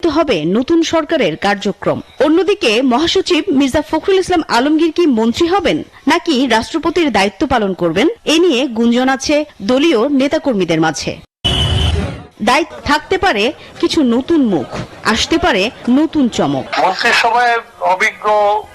দেখতে হবে নতুন সরকারের কার্যক্রম। অন্যদিকে মহাসচিব মির্জা ফখরুল ইসলাম আলমগীর কি মন্ত্রী হবেন নাকি রাষ্ট্রপতির দায়িত্ব পালন করবেন, এ নিয়ে গুঞ্জন আছে দলীয় নেতাকর্মীদের মাঝে। দায়িত্ব থাকতে পারে কিছু নতুন মুখ, আসতে পারে নতুন চমক। মন্ত্রিসভায় অভিজ্ঞ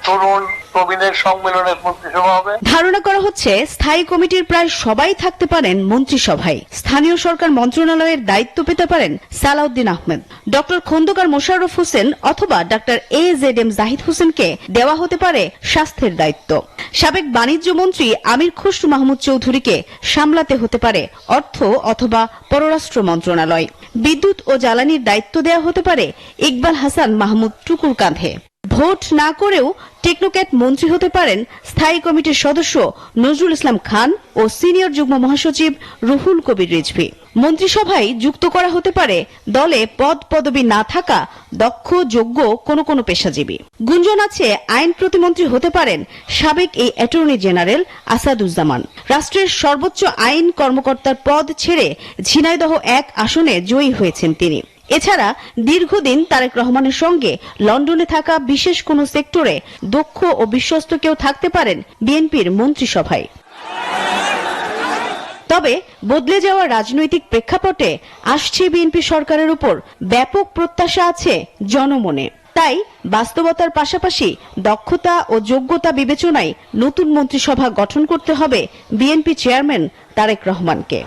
তরুণ প্রবীণের সম্মেলনের মন্ত্রিসভা হবে। ধারণা করা হচ্ছে স্থায়ী কমিটির প্রায় সবাই থাকতে পারেন মন্ত্রিসভায়। স্থানীয় সরকার মন্ত্রণালয়ের দায়িত্ব পেতে পারেন সালাউদ্দিন আহমেদ, ডক্টর খন্দকার মোশাররফ হোসেন অথবা ডক্টর AZM জাহিদ হোসেনকে দেওয়া হতে পারে স্বাস্থ্যের দায়িত্ব। সাবেক বাণিজ্য মন্ত্রী আমির খসরু মাহমুদ চৌধুরীকে সামলাতে হতে পারে অর্থ অথবা পররাষ্ট্র মন্ত্রণালয়। বিদ্যুৎ ও জ্বালানির দায়িত্ব দেওয়া হতে পারে ইকবাল হাসান মাহমুদ টুকুর কাঁধে। ভোট না করেও টেকনোক্যাট মন্ত্রী হতে পারেন স্থায়ী কমিটির সদস্য নজরুল ইসলাম খান ও সিনিয়র যুগ্ম মহাসচিব রুহুল কবির রিজভী। মন্ত্রিসভায় যুক্ত করা হতে পারে দলে পদ পদবি না থাকা দক্ষ যোগ্য কোনো পেশাজীবী। গুঞ্জন আছে আইন প্রতিমন্ত্রী হতে পারেন সাবেক এই অ্যাটর্নি জেনারেল আসাদুজ্জামান। রাষ্ট্রের সর্বোচ্চ আইন কর্মকর্তার পদ ছেড়ে ঝিনাইদহ 1 আসনে জয়ী হয়েছেন তিনি। এছাড়া দীর্ঘদিন তারেক রহমানের সঙ্গে লন্ডনে থাকা বিশেষ কোনো সেক্টরে দক্ষ ও বিশ্বস্ত কেউ থাকতে পারেন বিএনপির মন্ত্রিসভায়। তবে বদলে যাওয়া রাজনৈতিক প্রেক্ষাপটে আসছে বিএনপি সরকারের উপর ব্যাপক প্রত্যাশা আছে জনমনে। তাই বাস্তবতার পাশাপাশি দক্ষতা ও যোগ্যতা বিবেচনায় নতুন মন্ত্রিসভা গঠন করতে হবে বিএনপি চেয়ারম্যান তারেক রহমানকে।